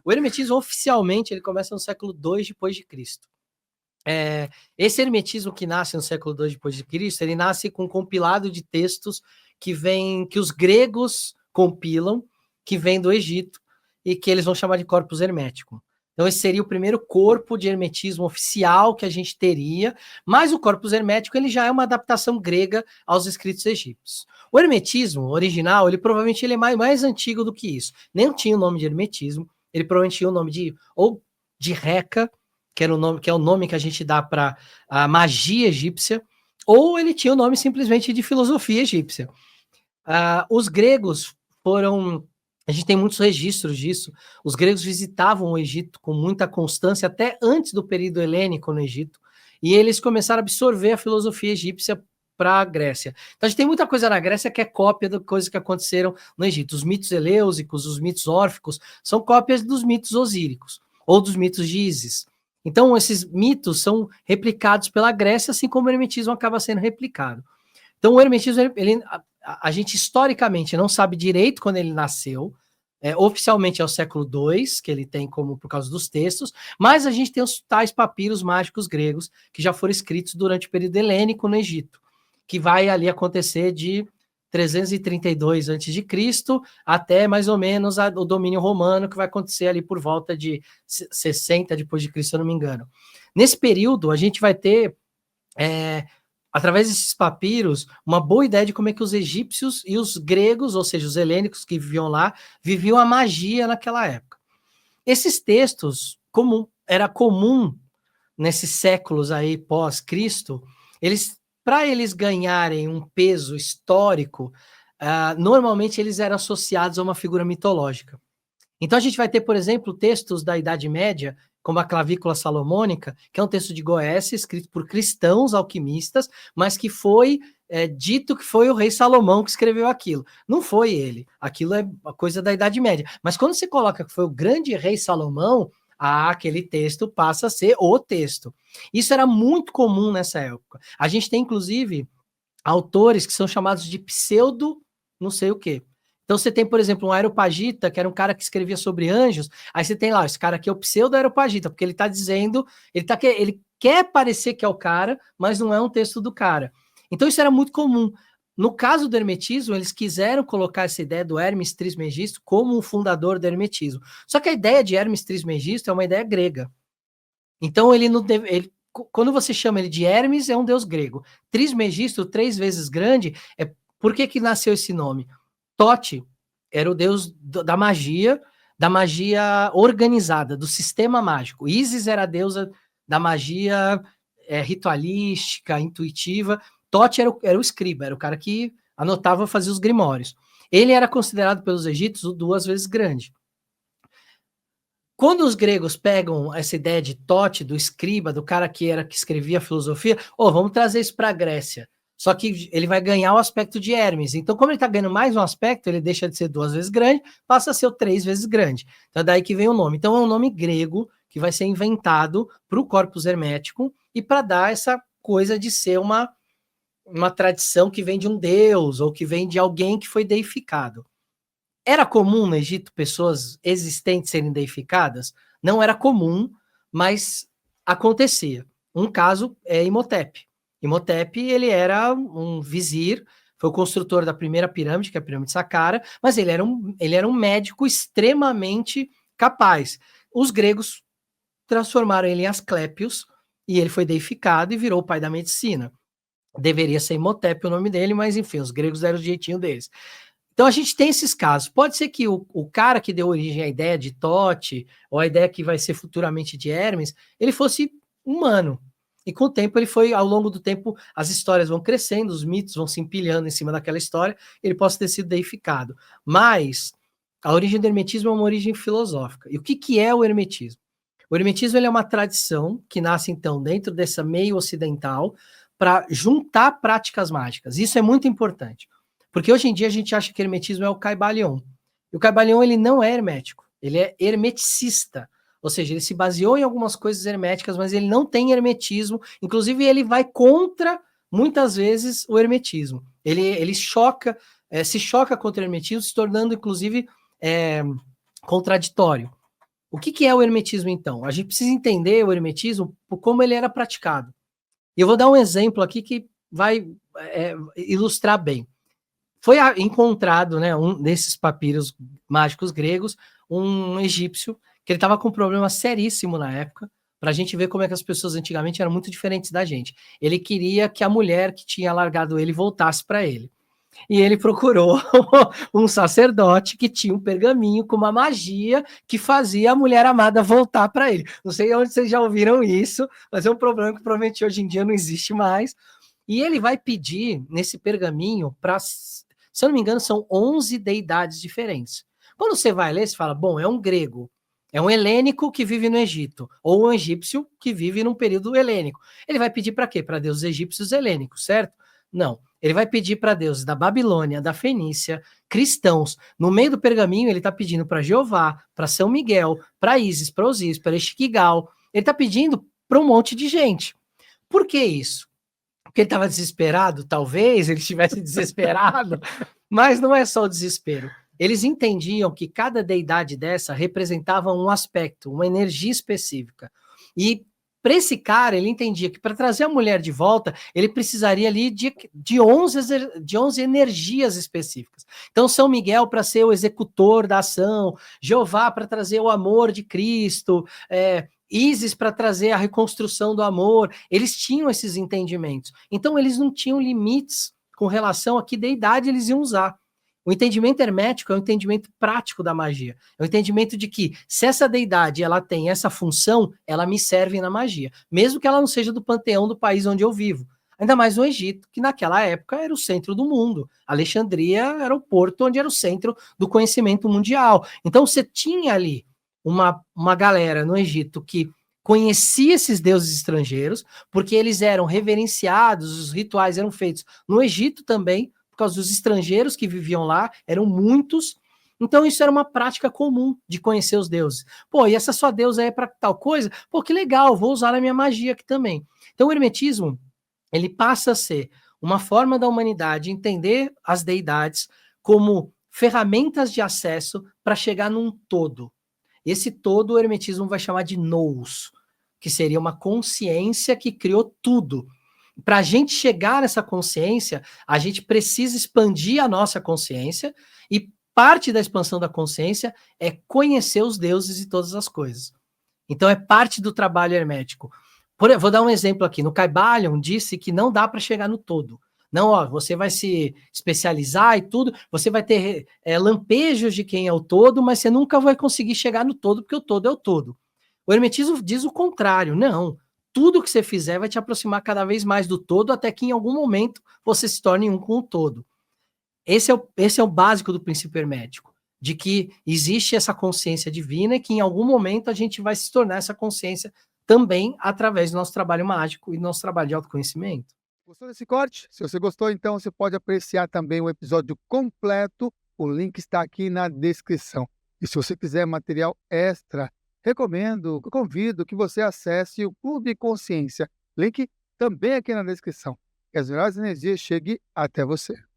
O hermetismo, oficialmente, ele começa no século II depois de Cristo. Esse hermetismo que nasce no século II depois de Cristo, ele nasce com um compilado de textos que os gregos compilam, que vem do Egito, e que eles vão chamar de corpus hermético. Então, esse seria o primeiro corpo de hermetismo oficial que a gente teria, mas o corpus hermético ele já é uma adaptação grega aos escritos egípcios. O hermetismo original, ele provavelmente ele é mais antigo do que isso. Nem tinha o nome de hermetismo, ele provavelmente tinha o nome de Reca, que é o nome que a gente dá para a magia egípcia, ou ele tinha o nome simplesmente de filosofia egípcia. Os gregos foram... A gente tem muitos registros disso. Os gregos visitavam o Egito com muita constância, até antes do período helênico no Egito, e eles começaram a absorver a filosofia egípcia para a Grécia. Então a gente tem muita coisa na Grécia que é cópia das coisas que aconteceram no Egito. Os mitos elêusicos, os mitos órficos, são cópias dos mitos osíricos, ou dos mitos de Ísis. Então esses mitos são replicados pela Grécia, assim como o hermetismo acaba sendo replicado. Então o hermetismo, a gente historicamente não sabe direito quando ele nasceu, oficialmente é o século II, que ele tem como por causa dos textos, mas a gente tem os tais papiros mágicos gregos que já foram escritos durante o período helênico no Egito, que vai ali acontecer de 332 a.C. até mais ou menos o domínio romano, que vai acontecer ali por volta de 60 depois de Cristo, se eu não me engano. Nesse período, a gente vai ter... através desses papiros, uma boa ideia de como é que os egípcios e os gregos, ou seja, os helênicos que viviam lá, viviam a magia naquela época. Esses textos, era comum nesses séculos aí pós-Cristo, para eles ganharem um peso histórico, normalmente eles eram associados a uma figura mitológica. Então a gente vai ter, por exemplo, textos da Idade Média, como a Clavícula Salomônica, que é um texto de Goécia, escrito por cristãos alquimistas, mas que foi dito que foi o rei Salomão que escreveu aquilo. Não foi ele, aquilo é uma coisa da Idade Média. Mas quando você coloca que foi o grande rei Salomão, aquele texto passa a ser o texto. Isso era muito comum nessa época. A gente tem, inclusive, autores que são chamados de pseudo não sei o quê. Então você tem, por exemplo, um Areopagita, que era um cara que escrevia sobre anjos, aí você tem lá, esse cara aqui é o pseudo-Areopagita, porque ele está dizendo, ele quer parecer que é o cara, mas não é um texto do cara. Então isso era muito comum. No caso do hermetismo, eles quiseram colocar essa ideia do Hermes Trismegisto como um fundador do hermetismo. Só que a ideia de Hermes Trismegisto é uma ideia grega. Então ele não deve... quando você chama ele de Hermes, é um deus grego. Trismegisto, 3 vezes grande, por que nasceu esse nome? Tote era o deus da magia organizada, do sistema mágico. Ísis era a deusa da magia ritualística, intuitiva. Tote era o escriba, era o cara que anotava, fazia os grimórios. Ele era considerado pelos egípcios o 2 vezes grande. Quando os gregos pegam essa ideia de Tote, do escriba, do cara que escrevia filosofia, vamos trazer isso para a Grécia. Só que ele vai ganhar o aspecto de Hermes. Então, como ele está ganhando mais um aspecto, ele deixa de ser 2 vezes grande, passa a ser 3 vezes grande. Então, é daí que vem o nome. Então, é um nome grego que vai ser inventado para o corpus hermético e para dar essa coisa de ser uma tradição que vem de um deus ou que vem de alguém que foi deificado. Era comum no Egito pessoas existentes serem deificadas? Não era comum, mas acontecia. Um caso é Imhotep. Imhotep, ele era um vizir, foi o construtor da primeira pirâmide, que é a pirâmide de Saqqara, mas ele era um médico extremamente capaz. Os gregos transformaram ele em Asclépios, e ele foi deificado e virou o pai da medicina. Deveria ser Imhotep o nome dele, mas enfim, os gregos deram o jeitinho deles. Então a gente tem esses casos. Pode ser que o cara que deu origem à ideia de Tote, ou a ideia que vai ser futuramente de Hermes, ele fosse humano. E com o tempo ele foi, ao longo do tempo, as histórias vão crescendo, os mitos vão se empilhando em cima daquela história, ele possa ter sido deificado. Mas a origem do hermetismo é uma origem filosófica. E o que é o hermetismo? O hermetismo ele é uma tradição que nasce, então, dentro dessa meio ocidental, para juntar práticas mágicas. Isso é muito importante. Porque hoje em dia a gente acha que hermetismo é o Caibalion. E o Caibalion ele não é hermético, ele é hermeticista. Ou seja, ele se baseou em algumas coisas herméticas, mas ele não tem hermetismo. Inclusive, ele vai contra, muitas vezes, o hermetismo. Ele se choca contra o hermetismo, se tornando, inclusive, contraditório. O que que é o hermetismo, então? A gente precisa entender o hermetismo por como ele era praticado. E eu vou dar um exemplo aqui que vai ilustrar bem. Foi encontrado, né, um desses papiros mágicos gregos, um egípcio, que ele estava com um problema seríssimo na época, para a gente ver como é que as pessoas antigamente eram muito diferentes da gente. Ele queria que a mulher que tinha largado ele voltasse para ele. E ele procurou um sacerdote que tinha um pergaminho com uma magia que fazia a mulher amada voltar para ele. Não sei onde vocês já ouviram isso, mas é um problema que provavelmente hoje em dia não existe mais. E ele vai pedir nesse pergaminho para, se eu não me engano, são 11 deidades diferentes. Quando você vai ler, você fala, bom, é um grego, é um helênico que vive no Egito, ou um egípcio que vive num período helênico. Ele vai pedir para quê? Para deuses egípcios helênicos, certo? Não. Ele vai pedir para deuses da Babilônia, da Fenícia, cristãos. No meio do pergaminho, ele está pedindo para Jeová, para São Miguel, para Ísis, para Osíris, para Exquigal. Ele está pedindo para um monte de gente. Por que isso? Porque ele estava desesperado? Talvez ele estivesse desesperado, mas não é só o desespero. Eles entendiam que cada deidade dessa representava um aspecto, uma energia específica. E para esse cara, ele entendia que para trazer a mulher de volta, ele precisaria ali de 11 energias específicas. Então, São Miguel para ser o executor da ação, Jeová para trazer o amor de Cristo, Ísis para trazer a reconstrução do amor. Eles tinham esses entendimentos. Então, eles não tinham limites com relação a que deidade eles iam usar. O entendimento hermético é um entendimento prático da magia. É o entendimento de que, se essa deidade ela tem essa função, ela me serve na magia. Mesmo que ela não seja do panteão do país onde eu vivo. Ainda mais no Egito, que naquela época era o centro do mundo. Alexandria era o porto onde era o centro do conhecimento mundial. Então você tinha ali uma galera no Egito que conhecia esses deuses estrangeiros, porque eles eram reverenciados, os rituais eram feitos no Egito também, por causa dos estrangeiros que viviam lá, eram muitos. Então isso era uma prática comum de conhecer os deuses. Pô, e essa sua deusa é para tal coisa? Pô, que legal, vou usar na minha magia aqui também. Então o hermetismo, ele passa a ser uma forma da humanidade entender as deidades como ferramentas de acesso para chegar num todo. Esse todo o hermetismo vai chamar de nous, que seria uma consciência que criou tudo. Para a gente chegar nessa consciência, a gente precisa expandir a nossa consciência, e parte da expansão da consciência é conhecer os deuses e todas as coisas. Então é parte do trabalho hermético. Vou dar um exemplo aqui. No Kybalion disse que não dá para chegar no todo. Não, ó, você vai se especializar e tudo, você vai ter lampejos de quem é o todo, mas você nunca vai conseguir chegar no todo, porque o todo é o todo. O hermetismo diz o contrário. Não, tudo que você fizer vai te aproximar cada vez mais do todo, até que em algum momento você se torne um com o todo. Esse é o básico do princípio hermético, de que existe essa consciência divina e que em algum momento a gente vai se tornar essa consciência também através do nosso trabalho mágico e do nosso trabalho de autoconhecimento. Gostou desse corte? Se você gostou, então você pode apreciar também o episódio completo. O link está aqui na descrição. E se você quiser material extra, convido que você acesse o Clube Consciência. Link também aqui na descrição. Que as melhores energias cheguem até você.